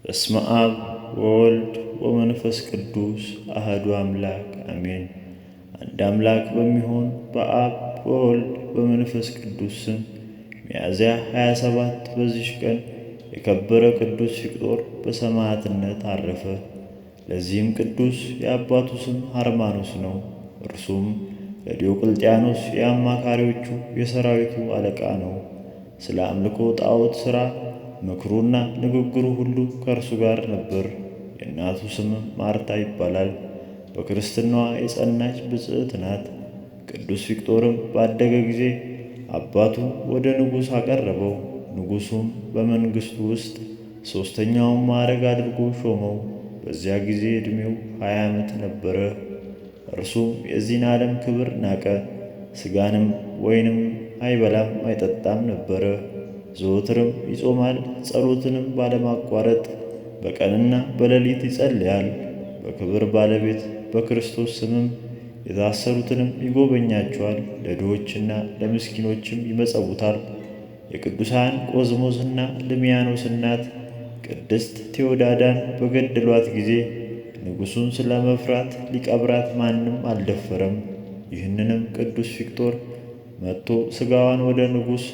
በስመ አብ ወወልድ ወመንፈስ ቅዱስ አሐዱ አምላክ አሜን። አንድ አምላክ በሚሆን በአብ በወልድ በመንፈስ ቅዱስ ስም ሚያዝያ 27 በዚች ቀን የከበረ ቅዱስ ፊቅጦር በሰማዕትነት አረፈ። ለዚህም ቅዱስ የአባቱ ስም ሃርማኖስ ነው። እርሱም ለዲዮቅልጥያኖስ የአማካሪዎቹ የሰራዊቱ አለቃ ነው። ስለ አምልኮ ጣዖት ሥራ ምክሩና ንግግሩ ሁሉ ከእርሱ ጋር ነበር። የእናቱ ስምም ማርታ ይባላል። በክርስትናዋ የጸናች ብፅዕት ናት። ቅዱስ ፊቅጦርም ባደገ ጊዜ አባቱ ወደ ንጉሥ አቀረበው። ንጉሡም በመንግሥቱ ውስጥ ሦስተኛውን ማዕረግ አድርጎ ሾመው። በዚያ ጊዜ ዕድሜው 20 ዓመት ነበረ። እርሱም የዚህን ዓለም ክብር ናቀ። ሥጋንም ወይንም አይበላም አይጠጣም ነበረ። ዘወትርም ይጾማል፣ ጸሎትንም ባለማቋረጥ በቀንና በሌሊት ይጸልያል። በክብር ባለቤት በክርስቶስ ስምም የታሰሩትንም ይጎበኛቸዋል፣ ለድሆችና ለምስኪኖችም ይመጸውታል። የቅዱሳን ቆዝሞስና ልሚያኖስ እናት ቅድስት ቴዎዳዳን በገደሏት ጊዜ ንጉሡን ስለ መፍራት ሊቀብራት ማንም አልደፈረም። ይህንንም ቅዱስ ፊቅጦር መጥቶ ሥጋዋን ወደ ንጉሥ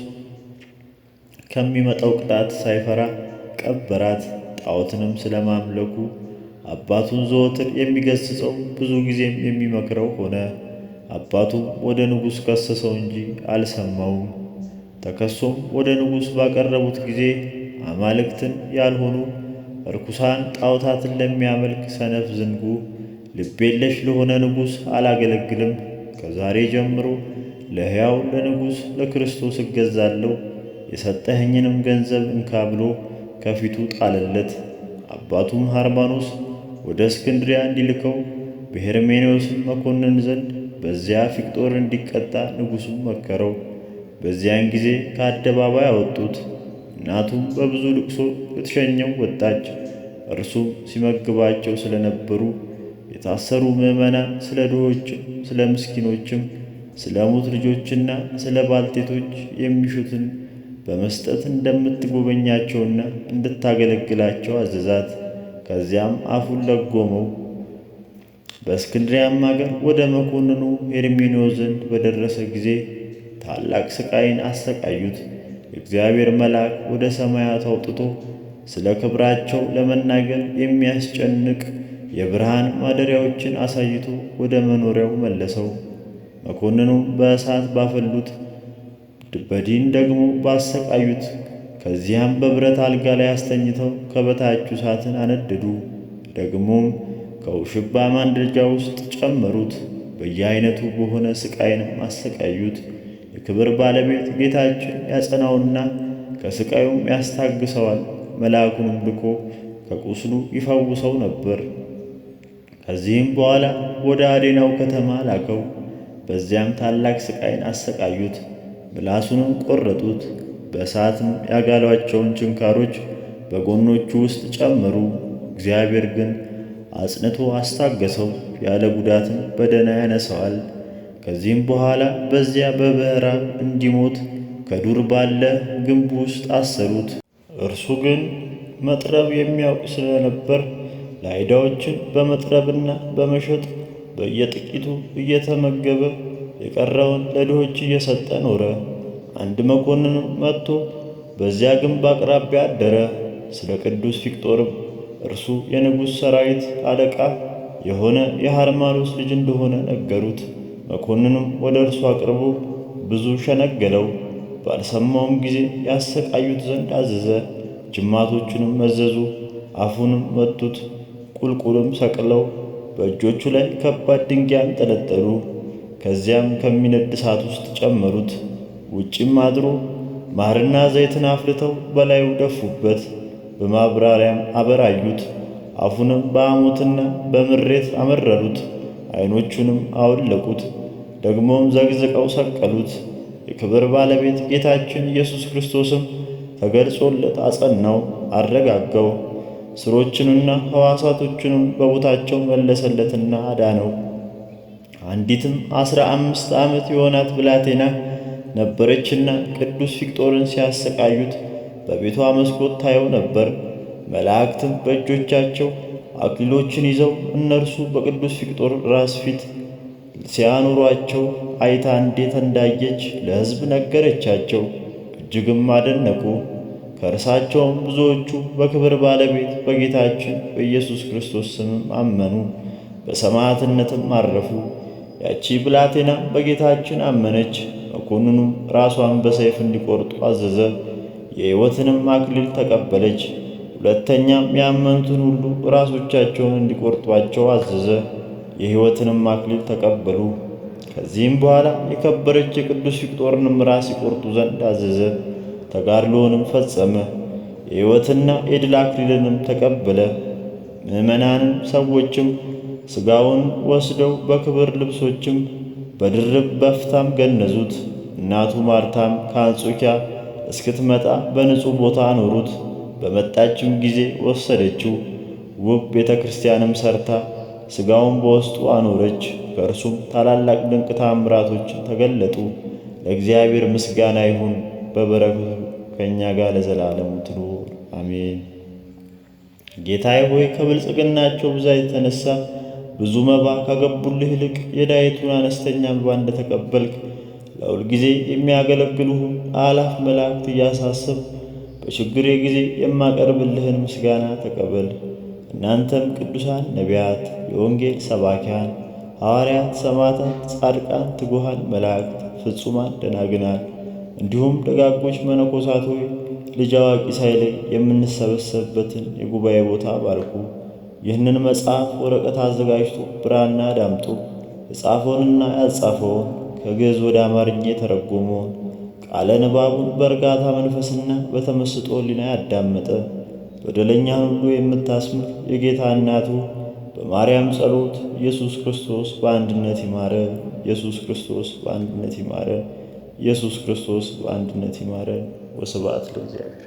ከሚመጣው ቅጣት ሳይፈራ ቀበራት። ጣዖትንም ስለ ማምለኩ አባቱን ዘወትር የሚገሥጸው ብዙ ጊዜም የሚመክረው ሆነ። አባቱም ወደ ንጉሥ ከሰሰው እንጂ አልሰማውም። ተከሶም ወደ ንጉሥ ባቀረቡት ጊዜ አማልክትን ያልሆኑ ርኩሳን ጣዖታትን ለሚያመልክ ሰነፍ ዝንጉ ልብ የለሽ ለሆነ ንጉሥ አላገለግልም። ከዛሬ ጀምሮ ለሕያው ለንጉሥ ለክርስቶስ እገዛለሁ፣ የሰጠኸኝንም ገንዘብ እንካ ብሎ ከፊቱ ጣለለት። አባቱም ሃርማኖስ ወደ እስክንድሪያ እንዲልከው በሄርሜኔዎስም መኮንን ዘንድ በዚያ ፊቅጦር እንዲቀጣ ንጉሡም መከረው። በዚያን ጊዜ ከአደባባይ አወጡት። እናቱም በብዙ ልቅሶ ልትሸኘው ወጣች። እርሱም ሲመግባቸው ስለነበሩ የታሰሩ ምዕመናን ስለ ድሆችም ስለ ምስኪኖችም ስለ ሙት ልጆችና ስለ ባልቴቶች የሚሹትን በመስጠት እንደምትጎበኛቸውና እንድታገለግላቸው አዘዛት። ከዚያም አፉን ለጎመው። በእስክንድሪያም አገር ወደ መኮንኑ ሄርሜኔዎስ ዘንድ በደረሰ ጊዜ ታላቅ ሥቃይን አሰቃዩት። የእግዚአብሔር መልአክ ወደ ሰማያት አውጥቶ ስለ ክብራቸው ለመናገር የሚያስጨንቅ የብርሃን ማደሪያዎችን አሳይቶ ወደ መኖሪያው መለሰው። መኮንኑም በእሳት ባፈሉት በዲን ደግሞ ባሰቃዩት። ከዚያም በብረት አልጋ ላይ አስተኝተው ከበታቹ እሳትን አነደዱ። ደግሞም ከውሽባ ማንደጃ ውስጥ ጨመሩት። በየአይነቱ በሆነ ሥቃይንም አሰቃዩት። የክብር ባለቤት ጌታችን ያጸናውና ከሥቃዩም ያስታግሰዋል። መልአኩንም ልኮ ከቁስሉ ይፈውሰው ነበር። ከዚህም በኋላ ወደ አዴናው ከተማ ላከው። በዚያም ታላቅ ሥቃይን አሰቃዩት። ምላሱንም ቆረጡት። በእሳትም ያጋሏቸውን ችንካሮች በጎኖቹ ውስጥ ጨመሩ። እግዚአብሔር ግን አጽንቶ አስታገሰው፣ ያለ ጉዳትም በደህና ያነሰዋል። ከዚህም በኋላ በዚያ በምዕራብ እንዲሞት ከዱር ባለ ግንብ ውስጥ አሰሩት። እርሱ ግን መጥረብ የሚያውቅ ስለነበር ላይዳዎችን በመጥረብና በመሸጥ በየጥቂቱ እየተመገበ የቀረውን ለድሆች እየሰጠ ኖረ። አንድ መኮንንም መጥቶ በዚያ ግንብ አቅራቢያ አደረ። ስለ ቅዱስ ፊቅጦርም እርሱ የንጉሥ ሠራዊት አለቃ የሆነ የሃርማኖስ ልጅ እንደሆነ ነገሩት። መኮንኑም ወደ እርሱ አቅርቦ ብዙ ሸነገለው። ባልሰማውም ጊዜ ያሰቃዩት ዘንድ አዘዘ። ጅማቶቹንም መዘዙ፣ አፉንም መቱት። ቁልቁልም ሰቅለው በእጆቹ ላይ ከባድ ድንጋይ አንጠለጠሉ። ከዚያም ከሚነድ እሳት ውስጥ ጨመሩት። ውጭም አድሮ ማርና ዘይትን አፍልተው በላዩ ደፉበት። በማብራሪያም አበራዩት። አፉንም በሐሞትና በምሬት አመረሩት። ዓይኖቹንም አወለቁት። ደግሞም ዘግዝቀው ሰቀሉት። የክብር ባለቤት ጌታችን ኢየሱስ ክርስቶስም ተገልጾለት አጸናው፣ አረጋጋው። ሥሮቹንና ሕዋሳቶቹንም በቦታቸው መለሰለትና አዳነው። አንዲትም 15 ዓመት የሆናት ብላቴና ነበረችና ቅዱስ ፊቅጦርን ሲያሰቃዩት በቤቷ መስኮት ታየው ነበር። መላእክትም በእጆቻቸው አክሊሎችን ይዘው እነርሱ በቅዱስ ፊቅጦር ራስ ፊት ሲያኖሯቸው አይታ እንዴት እንዳየች ለሕዝብ ነገረቻቸው። እጅግም አደነቁ። ከእርሳቸውም ብዙዎቹ በክብር ባለቤት በጌታችን በኢየሱስ ክርስቶስ ስምም አመኑ፣ በሰማዕትነትም አረፉ። ያቺ ብላቴና በጌታችን አመነች። መኮንኑም ራሷን በሰይፍ እንዲቆርጡ አዘዘ። የሕይወትንም አክሊል ተቀበለች። ሁለተኛም ያመኑትን ሁሉ ራሶቻቸውን እንዲቆርጧቸው አዘዘ። የሕይወትንም አክሊል ተቀበሉ። ከዚህም በኋላ የከበረች የቅዱስ ፊቅጦርንም ራስ ይቆርጡ ዘንድ አዘዘ። ተጋድሎውንም ፈጸመ። የሕይወትና የድል አክሊልንም ተቀበለ። ምዕመናንም ሰዎችም ሥጋውን ወስደው በክብር ልብሶችም በድርብ በፍታም ገነዙት። እናቱ ማርታም ከአንጾኪያ እስክትመጣ በንጹሕ ቦታ አኖሩት። በመጣችም ጊዜ ወሰደችው። ውብ ቤተ ክርስቲያንም ሰርታ ሥጋውን በውስጡ አኖረች። ከእርሱም ታላላቅ ድንቅ ታምራቶች ተገለጡ። ለእግዚአብሔር ምስጋና ይሁን፣ በበረከቱ ከእኛ ጋር ለዘላለሙ ትኑር አሜን። ጌታዬ ሆይ ከብልጽግናቸው ብዛት የተነሣ ብዙ መባ ካገቡልህ ይልቅ የዳይቱን አነስተኛ መባ እንደተቀበልክ ለሁል ጊዜ የሚያገለግሉህን አእላፍ መላእክት እያሳሰብ በችግሬ ጊዜ የማቀርብልህን ምስጋና ተቀበል። እናንተም ቅዱሳን ነቢያት፣ የወንጌል ሰባኪያን ሐዋርያት፣ ሰማዕታት፣ ጻድቃን፣ ትጉሃን መላእክት፣ ፍጹማን ደናግናል እንዲሁም ደጋጎች መነኮሳት ሆይ ልጅ አዋቂ ሳይለይ የምንሰበሰብበትን የጉባኤ ቦታ ባርኩ። ይህንን መጽሐፍ ወረቀት አዘጋጅቶ ብራና ዳምጦ የጻፈውንና ያጻፈውን ከግዕዝ ወደ አማርኛ የተረጎመውን ቃለ ንባቡን በእርጋታ መንፈስና በተመስጦ ሕሊና ያዳመጠ በደለኛን ሁሉ የምታስምር የጌታ እናቱ በማርያም ጸሎት ኢየሱስ ክርስቶስ በአንድነት ይማረ። ኢየሱስ ክርስቶስ በአንድነት ይማረ። ኢየሱስ ክርስቶስ በአንድነት ይማረ። ወስብሐት ለእግዚአብሔር።